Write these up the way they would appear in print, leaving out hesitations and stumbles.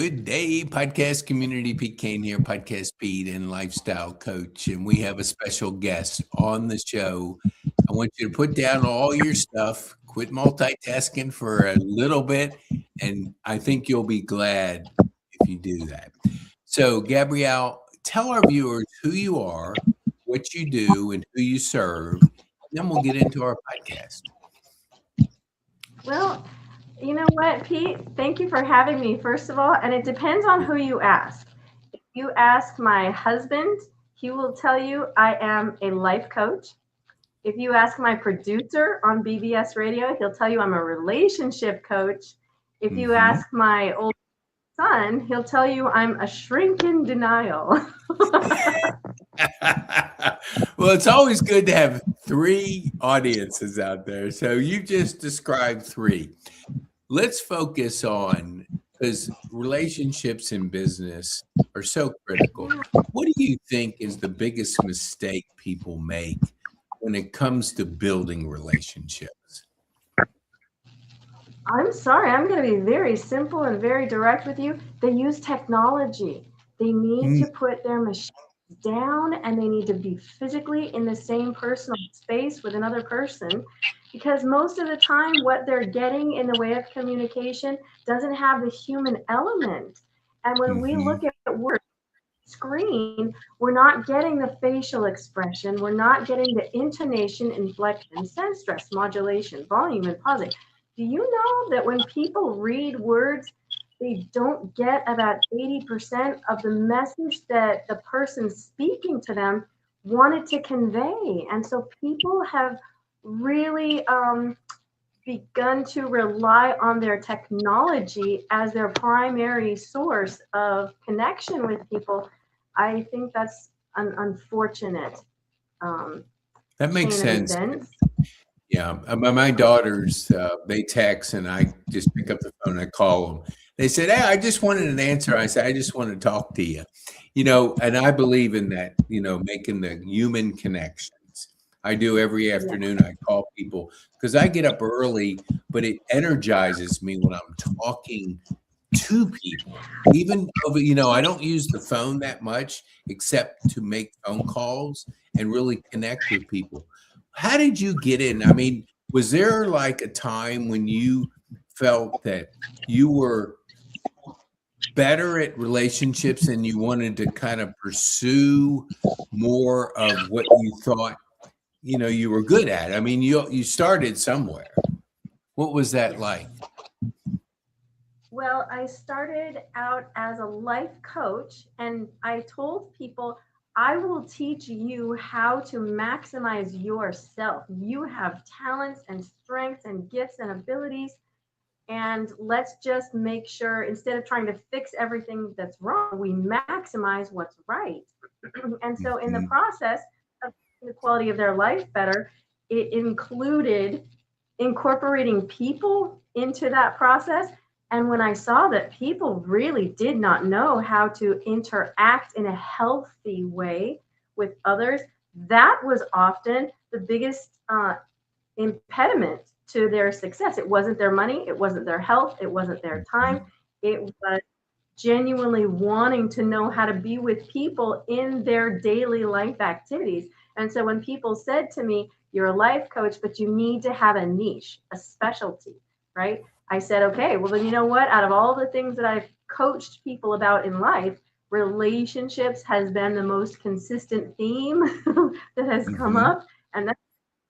Good day, podcast community. PeteKane here, podcast Pete and lifestyle coach. And we have a special guest on the show. I want you to put down all your stuff, quit multitasking for a little bit, and I think you'll be glad if you do that. So, Gabrielle, tell our viewers who you are, what you do, and who you serve. And then we'll get into our podcast. Well, you know what, Pete? Thank you for having me, first of all. And it depends on who you ask. If you ask my husband, he will tell you I am a life coach. If you ask my producer on BBS Radio, he'll tell you I'm a relationship coach. If you ask my old son, he'll tell you I'm a shrink in denial. Well, it's always good to have three audiences out there. So you just described three. Let's focus on, because relationships in business are so critical. What do you think is the biggest mistake people make when it comes to building relationships? I'm sorry, I'm going to be very simple and very direct with you. They use technology. They need to put their machines down and they need to be physically in the same personal space with another person, because most of the time what they're getting in the way of communication doesn't have the human element. And when we look at words screen, we're not getting the facial expression, we're not getting the intonation, inflection, sense stress, modulation, volume, and pausing. Do you know that when people read words, they don't get about 80% of the message that the person speaking to them wanted to convey? And so people have really begun to rely on their technology as their primary source of connection with people. I think that's an unfortunate that makes chain of sense. events. Yeah, my daughters, they text and I just pick up the phone and I call them. They said, "Hey, I just wanted an answer." I said, "I just want to talk to you." And I believe in that, making the human connections. I do every afternoon. I call people because I get up early, but it energizes me when I'm talking to people. Even over, I don't use the phone that much except to make phone calls and really connect with people. How did you get in? I mean, was there like a time when you felt that you were better at relationships and you wanted to kind of pursue more of what you thought, you were good at? I mean, you started somewhere. What was that like? Well, I started out as a life coach, and I told people, I will teach you how to maximize yourself. You have talents and strengths and gifts and abilities. And let's just make sure, instead of trying to fix everything that's wrong, we maximize what's right. And so in the process of making the quality of their life better, it included incorporating people into that process. And when I saw that people really did not know how to interact in a healthy way with others, that was often the biggest impediment to their success. It wasn't their money, it wasn't their health, it wasn't their time. It was genuinely wanting to know how to be with people in their daily life activities. And so when people said to me, "You're a life coach, but you need to have a niche, a specialty," right? I said, okay, well, then you know what? Out of all the things that I've coached people about in life, relationships has been the most consistent theme that has come up. And that's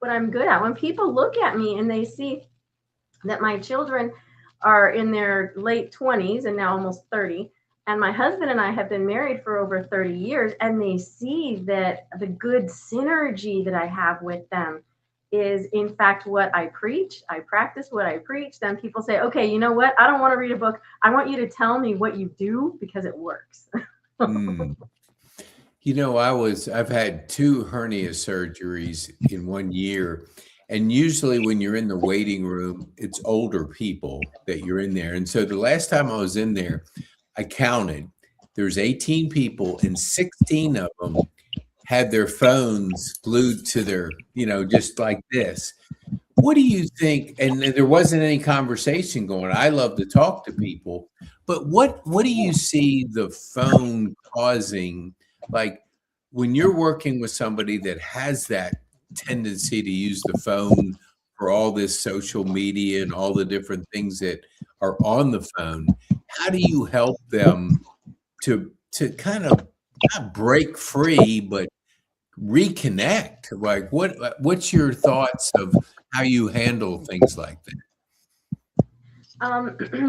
what I'm good at. When people look at me and they see that my children are in their late 20s and now almost 30, and my husband and I have been married for over 30 years, and they see that the good synergy that I have with them is in fact what I preach. I practice what I preach. Then people say, okay, you know what? I don't want to read a book. I want you to tell me what you do because it works. I've had 2 hernia surgeries in 1 year. And usually when you're in the waiting room, it's older people that you're in there. And so the last time I was in there, I counted, there's 18 people and 16 of them had their phones glued to their, just like this. What do you think? And there wasn't any conversation going. I love to talk to people, But what do you see the phone causing? Like when you're working with somebody that has that tendency to use the phone for all this social media and all the different things that are on the phone, how do you help them to kind of not break free, but reconnect? Like what's your thoughts of how you handle things like that?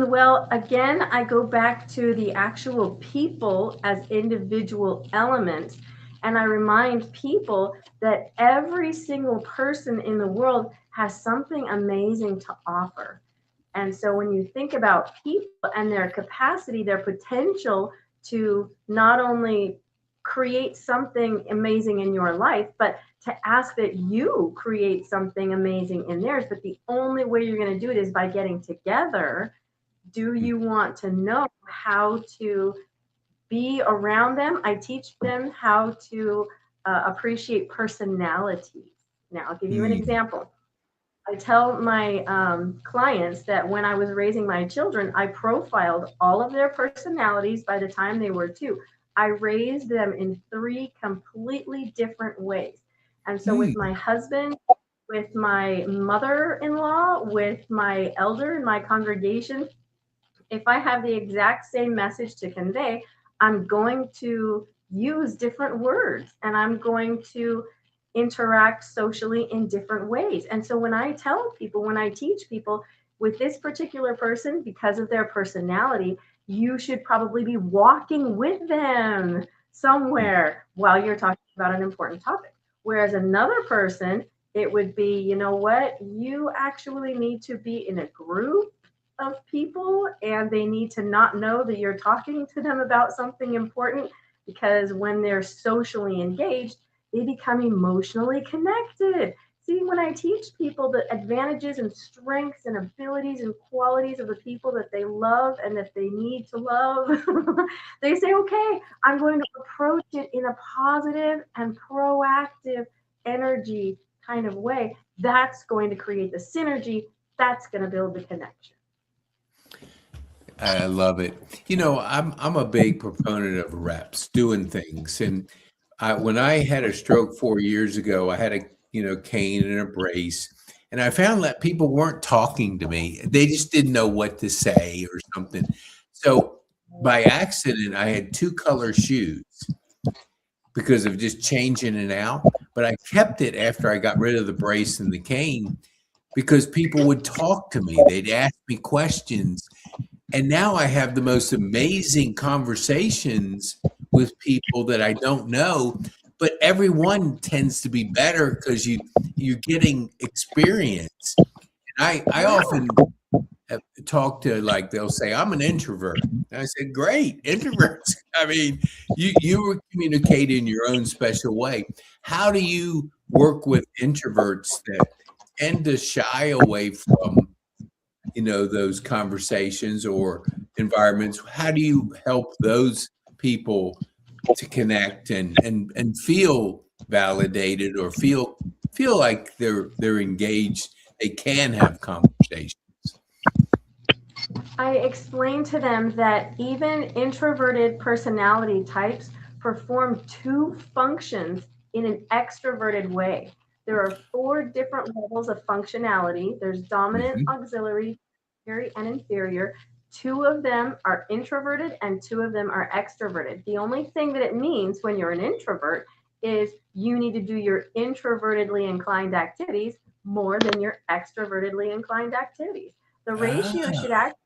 Well, again, I go back to the actual people as individual elements. And I remind people that every single person in the world has something amazing to offer. And so when you think about people and their capacity, their potential to not only create something amazing in your life, but to ask that you create something amazing in theirs. But the only way you're going to do it is by getting together. Do you want to know how to be around them? I teach them how to appreciate personalities. Now, I'll give you an Mm. example. I tell my clients that when I was raising my children, I profiled all of their personalities by the time they were 2. I raised them in 3 completely different ways. And so with Mm. my husband, with my mother-in-law, with my elder in my congregation, if I have the exact same message to convey, I'm going to use different words and I'm going to interact socially in different ways. And so when I tell people, when I teach people with this particular person, because of their personality, you should probably be walking with them somewhere while you're talking about an important topic. Whereas another person, it would be, you know what, you actually need to be in a group of people and they need to not know that you're talking to them about something important, because when they're socially engaged, they become emotionally connected. See, when I teach people the advantages and strengths and abilities and qualities of the people that they love and that they need to love, they say, okay, I'm going to approach it in a positive and proactive energy kind of way. That's going to create the synergy. That's going to build the connection. I love it. You know, I'm a big proponent of reps, doing things. And when I had a stroke 4 years ago, I had a cane and a brace, and I found that people weren't talking to me. They just didn't know what to say or something. So by accident, I had two color shoes because of just changing it out. But I kept it after I got rid of the brace and the cane because people would talk to me. They'd ask me questions, and now I have the most amazing conversations with people that I don't know, but everyone tends to be better because you're getting experience. And I Yeah. often have talk to, like, they'll say, "I'm an introvert." And I said, "Great, introverts." I mean, you communicate in your own special way. How do you work with introverts that tend to shy away from those conversations or environments? How do you help those people to connect and feel validated or feel like they're engaged, they can have conversations? I explained to them that even introverted personality types perform 2 functions in an extroverted way. There are 4 different levels of functionality. There's dominant, Mhm. auxiliary, tertiary, and inferior. 2 of them are introverted and 2 of them are extroverted. The only thing that it means when you're an introvert is you need to do your introvertedly inclined activities more than your extrovertedly inclined activities. The ratio Ah, should actually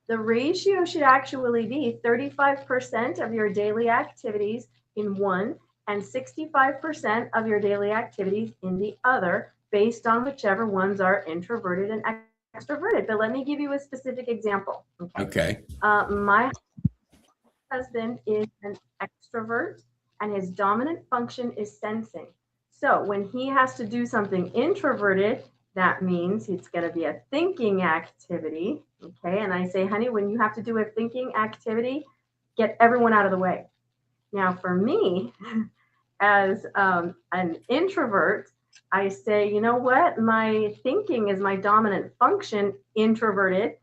the ratio should actually be 35% of your daily activities in one and 65% of your daily activities in the other, based on whichever ones are introverted and extroverted. But let me give you a specific example. Okay. okay. My husband is an extrovert and his dominant function is sensing. So when he has to do something introverted, that means it's going to be a thinking activity. Okay. And I say, honey, when you have to do a thinking activity, get everyone out of the way. Now, for me, as an introvert, I say, you know what? My thinking is my dominant function, introverted.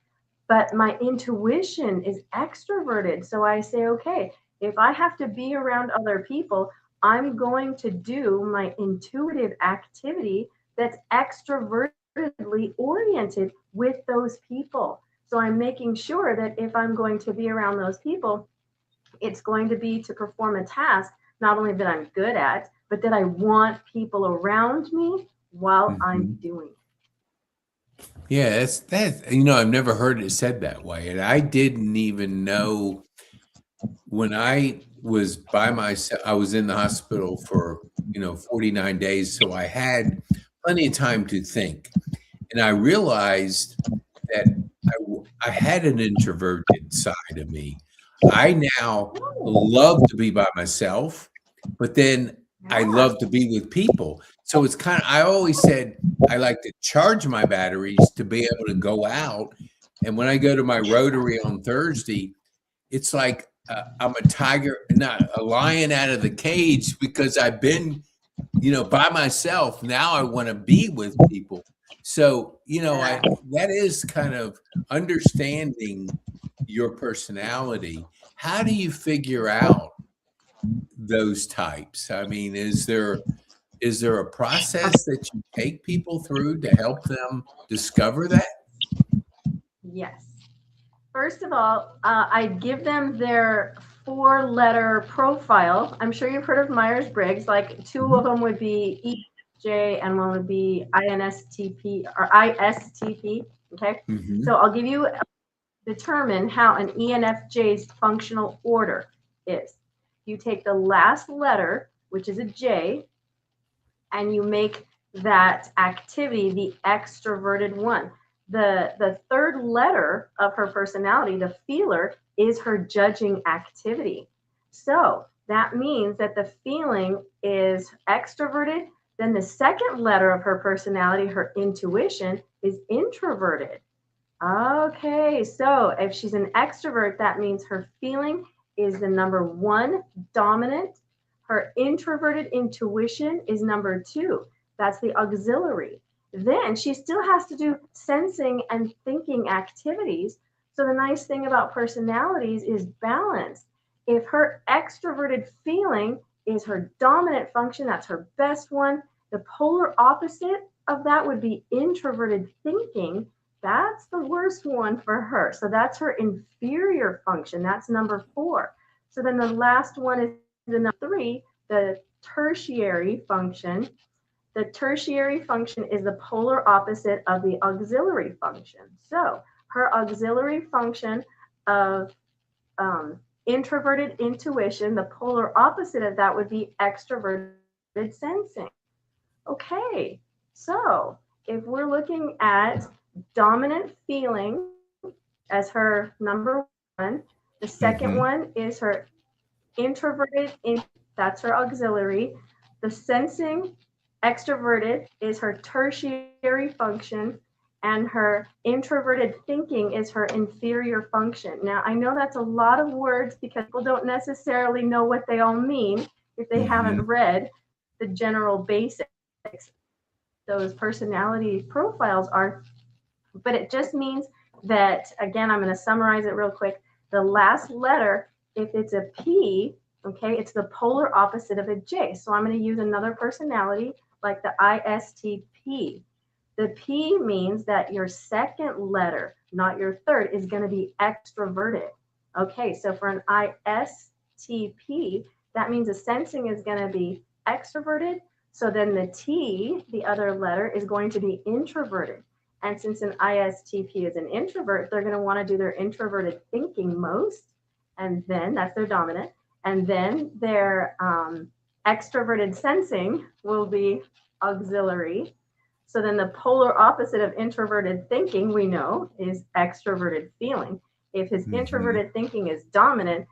but my intuition is extroverted. So I say, okay, if I have to be around other people, I'm going to do my intuitive activity that's extrovertedly oriented with those people. So I'm making sure that if I'm going to be around those people, it's going to be to perform a task, not only that I'm good at, but that I want people around me while I'm Mhm. doing it. Yeah, that's I've never heard it said that way, and I didn't even know when I was by myself. I was in the hospital for 49 days, so I had plenty of time to think, and I realized that I had an introverted side of me. I now Oh, love to be by myself, but then I yeah. love to be with people. So it's kind of, I always said I like to charge my batteries to be able to go out. And when I go to my Rotary on Thursday, it's like I'm a tiger, not a lion out of the cage because I've been by myself. Now I want to be with people. So, Yeah. that is kind of understanding your personality. How do you figure out those types? I mean, is there a process that you take people through to help them discover that? Yes. First of all, I give them their four-letter profile. I'm sure you've heard of Myers-Briggs. Like two of Mhm. them would be EJ and one would be INSTP or ISTP. Okay. So Mhm. I'll give you determine how an ENFJ's functional order is. You take the last letter, which is a J, and you make that activity the extroverted one. The third letter of her personality, the feeler, is her judging activity. So that means that the feeling is extroverted. Then the second letter of her personality, her intuition, is introverted. Okay, so if she's an extrovert, that means her feeling is the number one dominant. Her introverted intuition is number two. That's the auxiliary. Then she still has to do sensing and thinking activities. So the nice thing about personalities is balance. If her extroverted feeling is her dominant function, that's her best one. The polar opposite of that would be introverted thinking. That's the worst one for her. So that's her inferior function. That's number four. So then the last one is the number three, the tertiary function. The tertiary function is the polar opposite of the auxiliary function. So her auxiliary function of introverted intuition, the polar opposite of that would be extroverted sensing. Okay, so if we're looking at dominant feeling as her number one, the second Mhm. one is her introverted, that's her auxiliary. The sensing extroverted is her tertiary function, and her introverted thinking is her inferior function. Now, I know that's a lot of words because people don't necessarily know what they all mean if they haven't Mhm. read the general basics. Those personality profiles are, but it just means that, again, I'm going to summarize it real quick. The last letter, if it's a P, okay, it's the polar opposite of a J. So I'm going to use another personality like the ISTP. The P means that your second letter, not your third, is going to be extroverted. Okay, so for an ISTP, that means the sensing is going to be extroverted. So then the T, the other letter, is going to be introverted. And since an ISTP is an introvert, they're going to want to do their introverted thinking most. And then that's their dominant. And then their extroverted sensing will be auxiliary. So then the polar opposite of introverted thinking, we know, is extroverted feeling. If his Mhm. introverted thinking is dominant,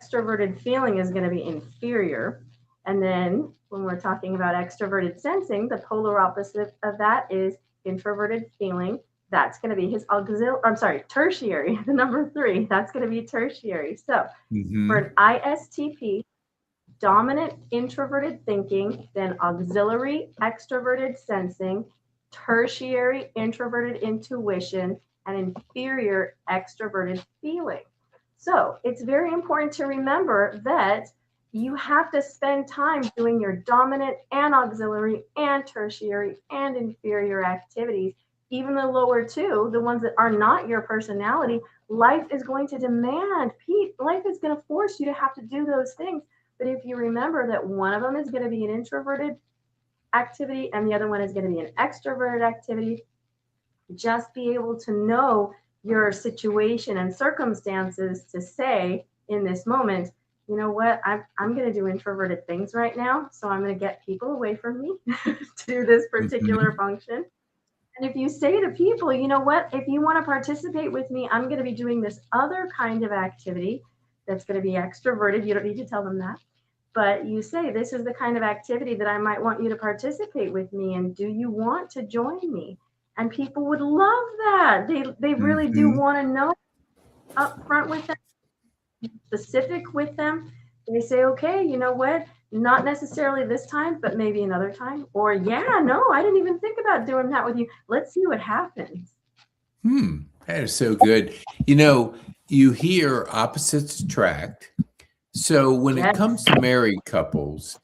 extroverted feeling is going to be inferior. And then when we're talking about extroverted sensing, the polar opposite of that is introverted feeling. That's going to be his tertiary, the number three. That's going to be tertiary. So for an Mhm. ISTP, dominant introverted thinking, then auxiliary extroverted sensing, tertiary introverted intuition, and inferior extroverted feeling. So it's very important to remember that you have to spend time doing your dominant and auxiliary and tertiary and inferior activities. Even the lower two, the ones that are not your personality, life is going to demand, Pete, life is going to force you to have to do those things. But if you remember that one of them is going to be an introverted activity and the other one is going to be an extroverted activity, just be able to know your situation and circumstances to say in this moment, you know what, I'm going to do introverted things right now. So I'm going to get people away from me to do this particular Mhm. function. And if you say to people, you know what, if you want to participate with me, I'm going to be doing this other kind of activity that's going to be extroverted. You don't need to tell them that. But you say, this is the kind of activity that I might want you to participate with me. And do you want to join me? And people would love that. They really do Mhm. want to know up front with them, specific with them. They say, okay, you know what? Not necessarily this time, but maybe another time. Or, yeah, no, I didn't even think about doing that with you. Let's see what happens. That is so good. You know, you hear opposites attract. So when it comes Yes. to married couples,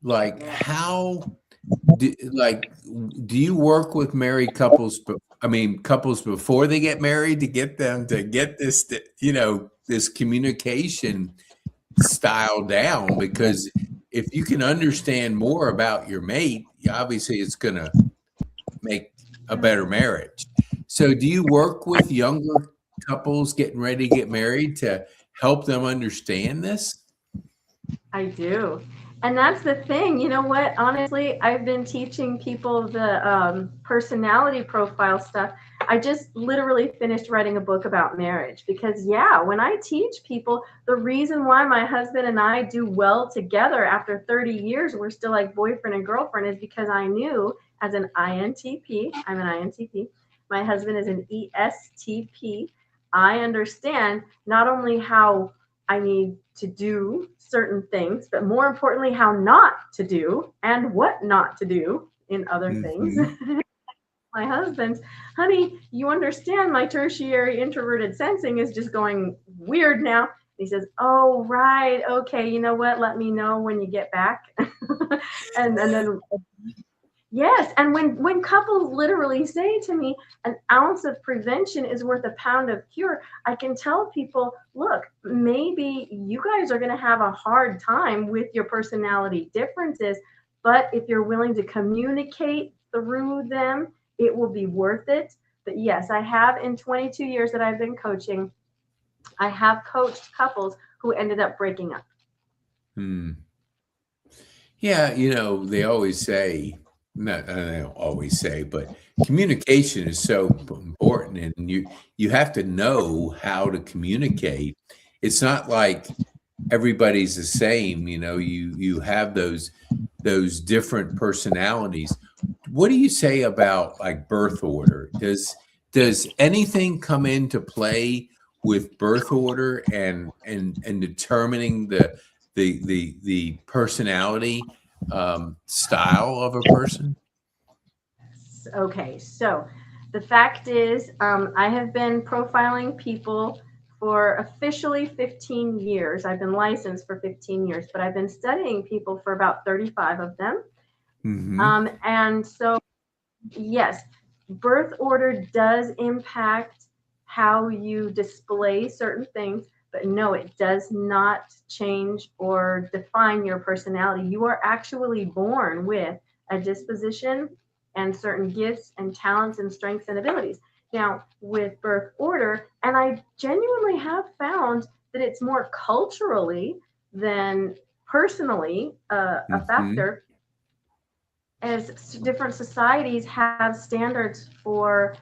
like Yes. like do you work with married couples, but I mean couples before they get married to get them to get this, this communication style down? Because if you can understand more about your mate, obviously it's going to make a better marriage. So do you work with younger couples getting ready to get married to help them understand this? I do. And that's the thing. You know what? Honestly, I've been teaching people the personality profile stuff. I just literally finished writing a book about marriage because, yeah, when I teach people, the reason why my husband and I do well together after 30 years, we're still like boyfriend and girlfriend, is because I knew as an INTP, I'm an INTP, my husband is an ESTP. I understand not only how I need to do certain things, but more importantly, how not to do and what not to do in other things. Hmm. My husband's, honey, you understand my tertiary introverted sensing is just going weird now. He says, oh, right. Okay. You know what? Let me know when you get back. And then yes, and when couples literally say to me, an ounce of prevention is worth a pound of cure, I can tell people, look, maybe you guys are going to have a hard time with your personality differences, but if you're willing to communicate through them, it will be worth it. But yes, I have in 22 years that I've been coaching, I have coached couples who ended up breaking up. Hmm. Yeah, they always say, not they don't always say, but communication is so important, and you have to know how to communicate. It's not like everybody's the same, you have those different personalities. What do you say about like birth order? Does anything come into play with birth order and determining the personality style of a person? Okay, so the fact is, I have been profiling people for officially 15 years. I've been licensed for 15 years, but I've been studying people for about 35 of them. Hmm. And so, yes, birth order does impact how you display certain things, but no, it does not change or define your personality. You are actually born with a disposition and certain gifts and talents and strengths and abilities. Now, with birth order, and I genuinely have found that it's more culturally than personally a Hmm. factor, as different societies have standards for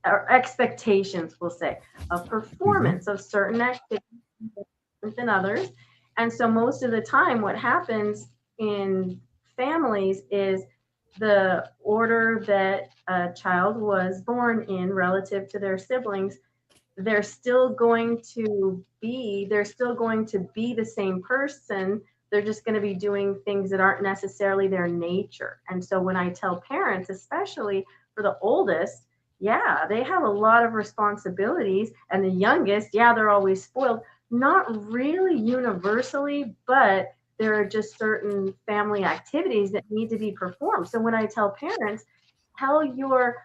or expectations, we'll say, of Hmm. performance of certain activities than others. And so most of the time, what happens in families is the order that a child was born in relative to their siblings, they're still going to be the same person. They're just going to be doing things that aren't necessarily their nature. And so when I tell parents, especially for the oldest, Yeah, they have a lot of responsibilities. And the youngest, yeah, they're always spoiled. Not really universally, but there are just certain family activities that need to be performed. So when I tell parents, tell your,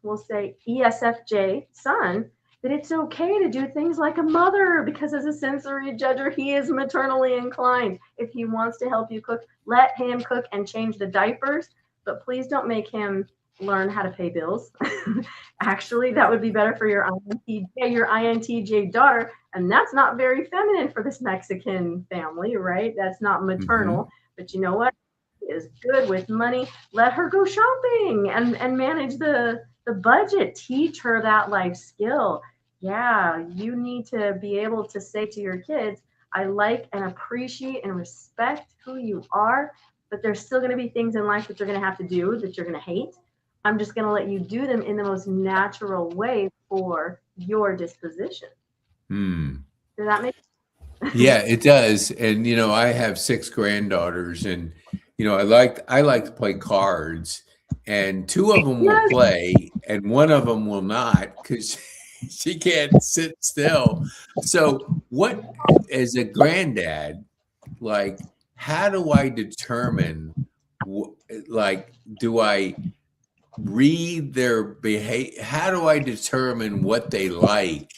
we'll say, ESFJ son that it's okay to do things like a mother because as a sensory judger, he is maternally inclined. If he wants to help you cook, let him cook and change the diapers, but please don't make him learn how to pay bills. Actually, that would be better for your INTJ daughter, and that's not very feminine for this Mexican family, right? That's not Hmm. maternal. But you know what? Is good with money. Let her go shopping and manage the budget. Teach her that life skill. Yeah, you need to be able to say to your kids, I like and appreciate and respect who you are, but there's still going to be things in life that you're going to have to do that you're going to hate. I'm just going to let you do them in the most natural way for your disposition. Hmm. Does that make Yeah, it does. And I have six granddaughters, and I like to play cards, and two of them will yes? play, and one of them will not because she can't sit still. So, what as a granddad, like, how do I determine, wh- like, do I read their behavior? How do I determine what they like?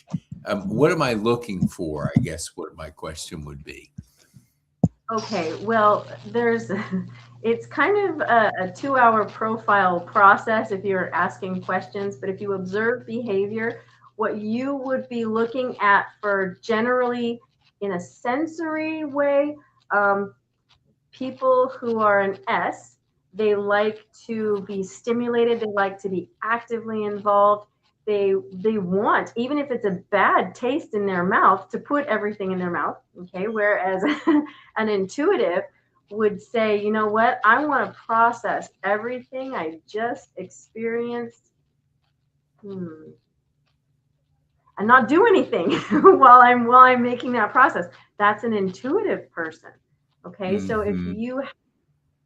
What am I looking for? I guess what my question would be. Okay, well, there's it's kind of a 2 hour profile process if you're asking questions, but if you observe behavior, what you would be looking at for generally in a sensory way, um, people who are an S, they like to be stimulated, they like to be actively involved. They want, even if it's a bad taste in their mouth, to put everything in their mouth. Okay. Whereas an intuitive would say, you know what, I want to process everything I just experienced. Hmm, and not do anything while I'm making that process. That's an intuitive person. Okay. So if Hmm. you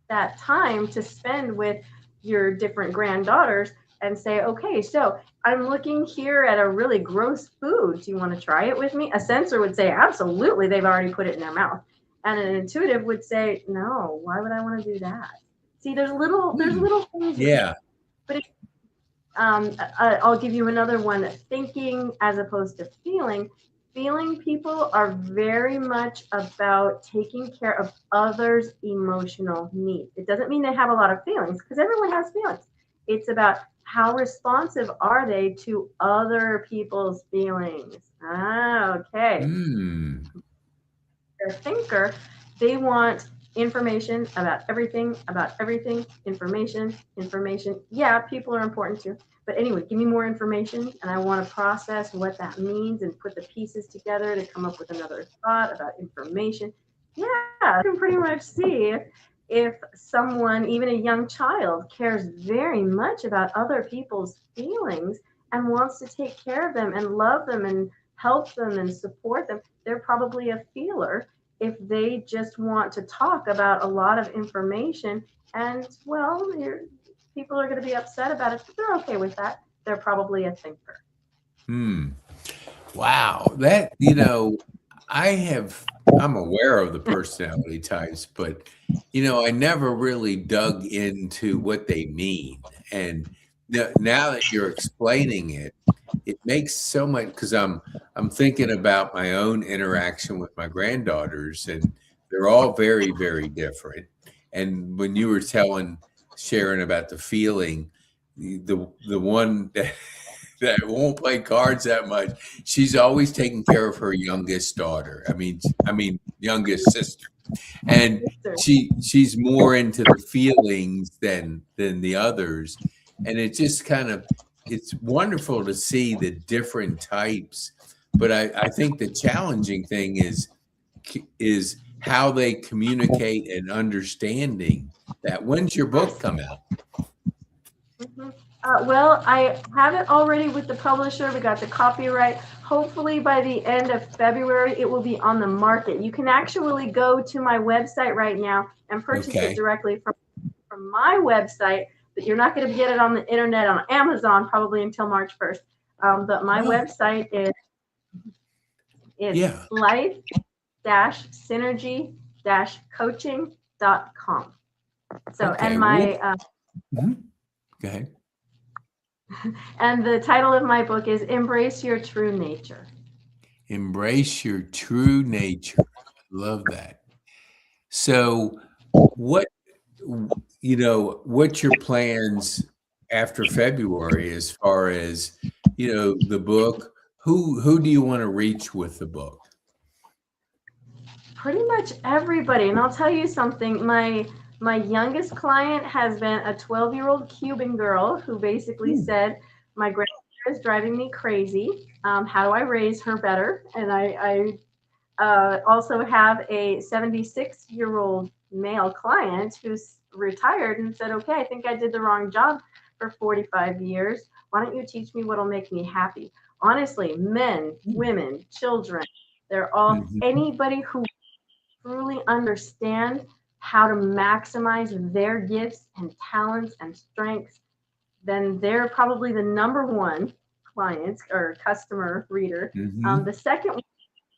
that time to spend with your different granddaughters and say, okay, so I'm looking here at a really gross food. Do you want to try it with me? A sensor would say, absolutely. They've already put it in their mouth. And an intuitive would say, no, why would I want to do that? See, there's Hmm. little things, Yeah. but I'll give you another one. Thinking as opposed to feeling. Feeling people are very much about taking care of others' emotional needs. It doesn't mean they have a lot of feelings because everyone has feelings. It's about how responsive are they to other people's feelings. Ah, okay. Hmm. They're a thinker. They want about everything, information. Yeah, people are important too. But anyway, give me more information, and I want to process what that means and put the pieces together to come up with another thought about information. Yeah, you can pretty much see if someone, even a young child, cares very much about other people's feelings and wants to take care of them and love them and help them and support them. They're probably a feeler. If they just want to talk about a lot of information, and well, people are going to be upset about it, but they're okay with that. They're probably a thinker. Hmm. Wow. I have, I'm aware of the personality types, but, I never really dug into what they mean. And now that you're explaining it, it makes so much because I'm thinking about my own interaction with my granddaughters, and they're all very, very different. And when you were sharing about the feeling, the one that that won't play cards that much. She's always taking care of her youngest daughter. I mean youngest sister, and she's more into the feelings than the others. And it just kind of it's wonderful to see the different types. But I think the challenging thing is how they communicate and understanding that. When's your book come out? Mhm. Well, I have it already with the publisher. We got the copyright. Hopefully, by the end of February, it will be on the market. You can actually go to my website right now and purchase it Okay. directly from my website. You're not going to get it on the internet on Amazon probably until March 1st. But my Oh, website is yeah. life-synergy-coaching.com. So, Okay. and Well, my go ahead. and the title of my book is Embrace Your True Nature. Embrace your true nature. Love that. So, what what's your plans after February as far as the book? Who do you want to reach with the book? Pretty much everybody. And I'll tell you something. My youngest client has been a 12-year-old Cuban girl who basically said, "My grandmother is driving me crazy. How do I raise her better?" And I also have a 76-year-old male client who's retired and said, "Okay, I think I did the wrong job for 45 years. Why don't you teach me what'll make me happy?" Honestly, men, women, children, they're all Mhm. anybody who truly understand how to maximize their gifts and talents and strengths, then they're probably the number one client or customer reader. Mhm. The second one,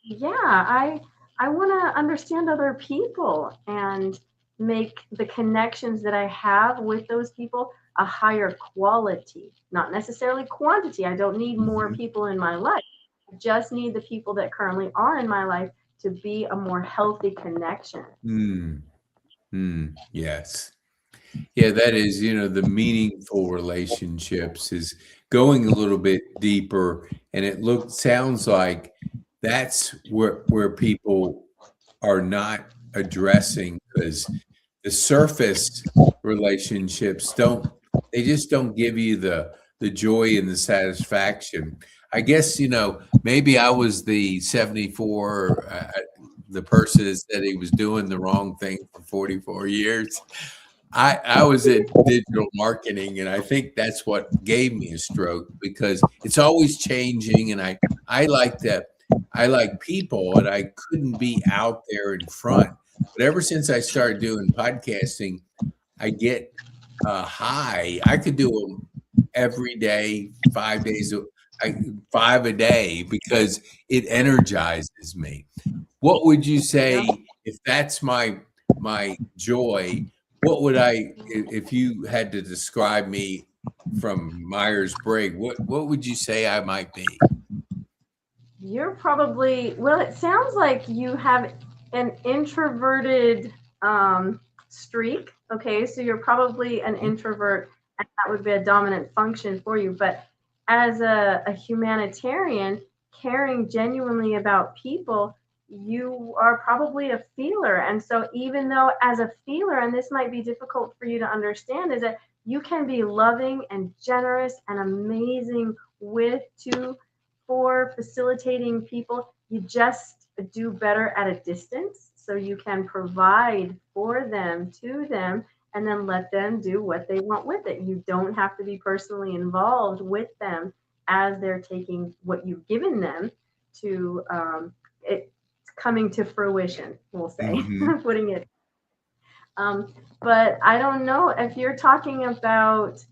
yeah, I want to understand other people and make the connections that I have with those people a higher quality, not necessarily quantity. I don't need more Mhm. people in my life. I just need the people that currently are in my life to be a more healthy connection. Mm. Yes. Yeah, that is, the meaningful relationships is going a little bit deeper, and sounds like that's where people are not addressing, because the surface relationships they just don't give you the joy and the satisfaction. I guess, maybe I was the 74, the person that said he was doing the wrong thing for 44 years. I was in digital marketing, and I think that's what gave me a stroke, because it's always changing, and I like that. I like people, and I couldn't be out there in front. But ever since I started doing podcasting, I get high. I could do them every day, 5 days, five a day, because it energizes me. What would you Yeah. say if that's my joy? What would if you had to describe me from Myers-Briggs, what would you say I might be? You're probably, well, it sounds like you have an introverted streak. Okay, so you're probably an Mhm. introvert, and that would be a dominant function for you. But as a humanitarian, caring genuinely about people, you are probably a feeler. And so, even though as a feeler, and this might be difficult for you to understand, is that you can be loving and generous and amazing with to for facilitating people. You just do better at a distance. So you can provide for them, to them, and then let them do what they want with it. You don't have to be personally involved with them as they're taking what you've given them to it coming to fruition, we'll say, Mhm. putting it. But I don't know if you're talking about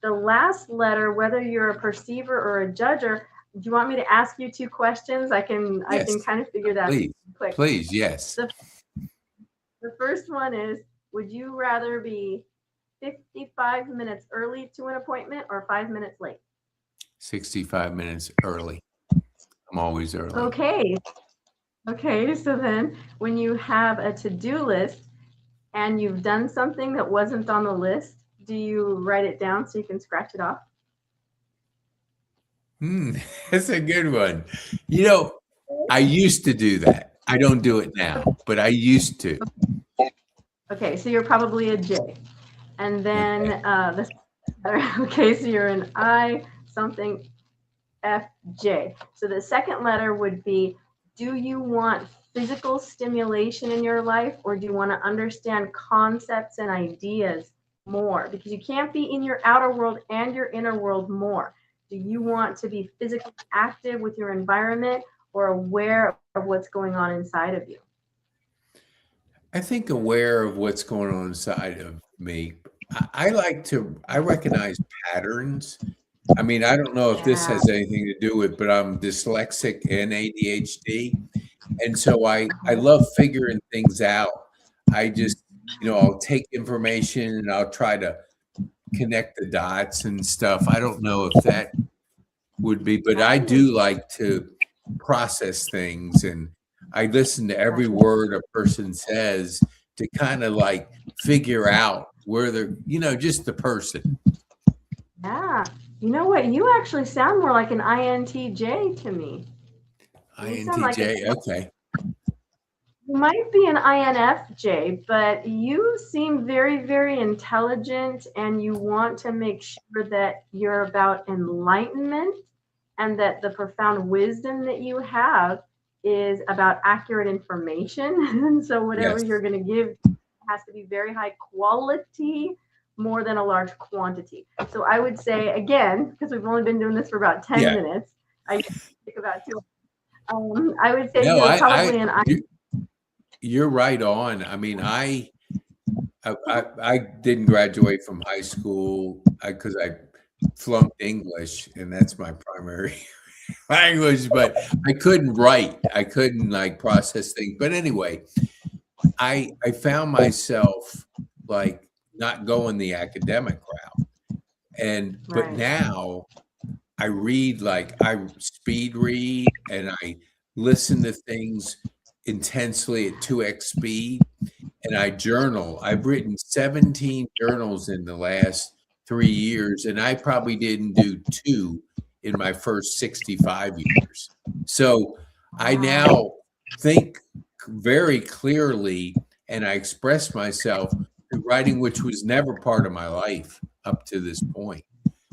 the last letter, whether you're a perceiver or a judger. Do you want me to ask you two questions? I can Yes, kind of figure that please. quick. Please, yes. The the first one is, would you rather be 55 minutes early to an appointment or 5 minutes late? 65 minutes early. I'm always early. Okay. Okay. So then when you have a to-do list and you've done something that wasn't on the list, do you write it down so you can scratch it off? Hmm, that's a good one. You know, I used to do that. I don't do it now, but I used to. Okay, so you're probably a J. And then Okay. okay, so you're an I something FJ. So the second letter would be, do you want physical stimulation in your life, or do you want to understand concepts and ideas more? Because you can't be in your outer world and your inner world more. Do you want to be physically active with your environment or aware of what's going on inside of you? I think aware of what's going on inside of me. I recognize patterns. I mean, I don't know if this Yeah. has anything to do with, but I'm dyslexic and ADHD. And so I love figuring things out. I just, I'll take information and I'll try to connect the dots and stuff. I don't know if that would be, but I Right. do like to process things, and I listen to every Right. word a person says to kind of like figure out where they're, just the person. Yeah. You know what? You actually sound more like an INTJ to me. You sound like a INTJ. Okay. You might be an INFJ, but you seem very, very intelligent and you want to make sure that you're about enlightenment and that the profound wisdom that you have is about accurate information. And so, whatever Yes. you're going to give has to be very high quality more than a large quantity. So, I would say, again, because we've only been doing this for about 10 Yeah. minutes, I think about two. I would say No, you're probably an you're right on. I mean, I didn't graduate from high school because I flunked English, and that's my primary language. But I couldn't write. I couldn't like process things. But anyway, I found myself like not going the academic route, but right. now I read, like I speed read, and I listen to things intensely at 2x speed, and I journal. I've written 17 journals in the last 3 years, and I probably didn't do two in my first 65 years. So I Wow. now think very clearly, and I express myself through writing, which was never part of my life up to this point.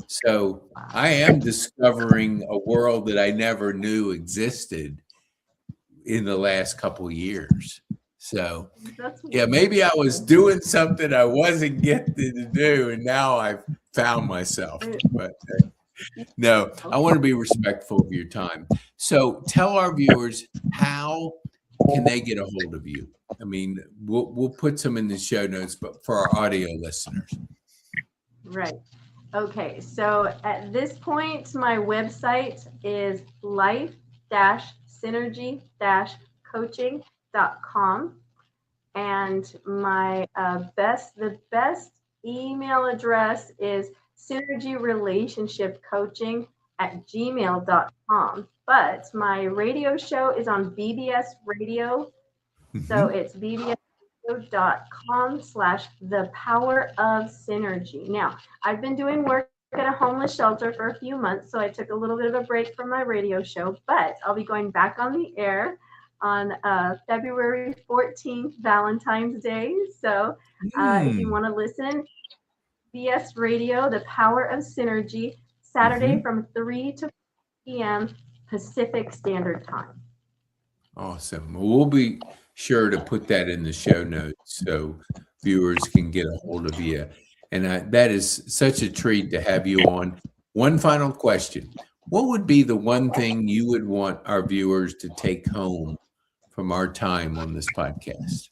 So I am discovering a world that I never knew existed in the last couple of years. So That's yeah, maybe I was wonderful. doing something I wasn't gifted to do, and now I've found myself. But no, I want to be respectful of your time. So tell our viewers, how can they get a hold of you? I mean, we'll put some in the show notes, but for our audio listeners. Right. Okay. So at this point, my website is life-synergy-coaching.com. And the best email address is synergyrelationshipcoaching@gmail.com. But my radio show is on BBS Radio. So Mhm. it's bbsradio.com/the power of synergy. Now, I've been doing work at a homeless shelter for a few months, so I took a little bit of a break from my radio show, but I'll be going back on the air on February 14th, Valentine's Day. So if you Mm. want to listen, BS Radio, The Power of Synergy, Saturday Mhm. from 3 to 4 p.m. Pacific Standard Time. Awesome. Well, we'll be sure to put that in the show notes so viewers can get a hold of you. And that is such a treat to have you on. One final question. What would be the one thing you would want our viewers to take home from our time on this podcast?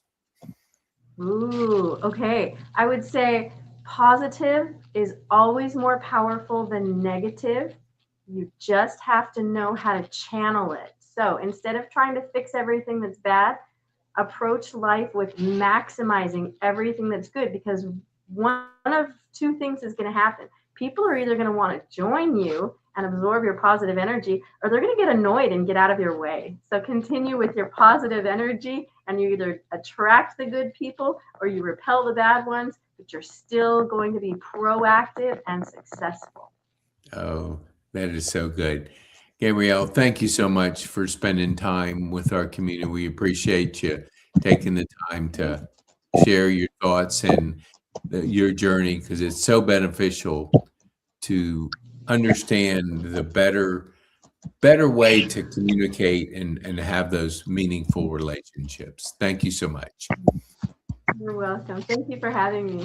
Ooh, okay. I would say positive is always more powerful than negative. You just have to know how to channel it. So instead of trying to fix everything that's bad, approach life with maximizing everything that's good, because one of two things is going to happen. People are either going to want to join you and absorb your positive energy, or they're going to get annoyed and get out of your way. So continue with your positive energy, and you either attract the good people or you repel the bad ones, but you're still going to be proactive and successful. Oh, that is so good. Gabrielle, thank you so much for spending time with our community. We appreciate you taking the time to share your thoughts and your journey, because it's so beneficial to understand the better way to communicate and have those meaningful relationships. Thank you so much. You're welcome. Thank you for having me.